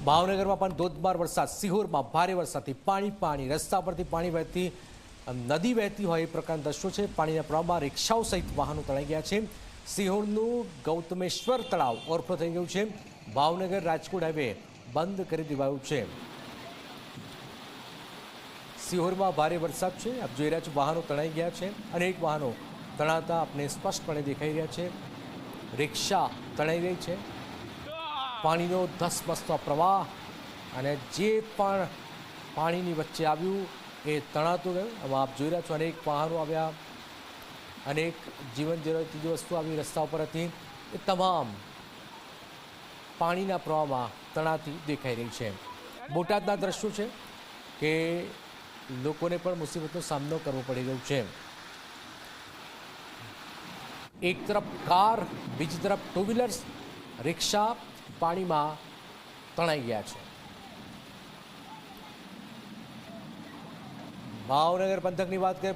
ભાવનગરમાં પણ ધોધમાર વરસાદ, સિહોરમાં ભારે વરસાદથી પાણી, રસ્તા પરથી પાણી વહેતી નદી વહેતી હોય એ પ્રકારના દ્રશ્યો છે। પાણીના પ્રવાહમાં રિક્ષાઓ સહિત વાહનો તણાઈ ગયા છે। સિહોરનું ગૌતમેશ્વર તળાવ ઓવરફ્લો થઈ ગયું છે। ભાવનગર રાજકોટ હાઈવે બંધ કરી દેવાયું છે। સિહોરમાં ભારે વરસાદ છે, આપ જોઈ રહ્યા છો વાહનો તણાઈ ગયા છે। અનેક વાહનો તણાતા આપને સ્પષ્ટપણે દેખાઈ રહ્યા છે। રિક્ષા તણાઈ રહી છે। પાણીનો ધસમસતો પ્રવાહ અને જે પણ પાણીની વચ્ચે આવ્યું એ તણાતું ગયું। આમાં આપ જોઈ રહ્યા છો અનેક વાહનો આવ્યા, અનેક જીવન જરૂરિયાતની વસ્તુ આવી રસ્તા ઉપર હતી, એ તમામ પાણીના પ્રવાહમાં તણાતી દેખાઈ રહી છે। બોટાદના દ્રશ્યો છે કે લોકોને પણ મુસીબતનો સામનો કરવો પડી રહ્યો છે। એક તરફ કાર, બીજી તરફ ટુ વ્હીલર્સ, રિક્ષા પાણીમાં તણાઈ ગયા છે। ભાવનગર પંથકની વાત કરીએ,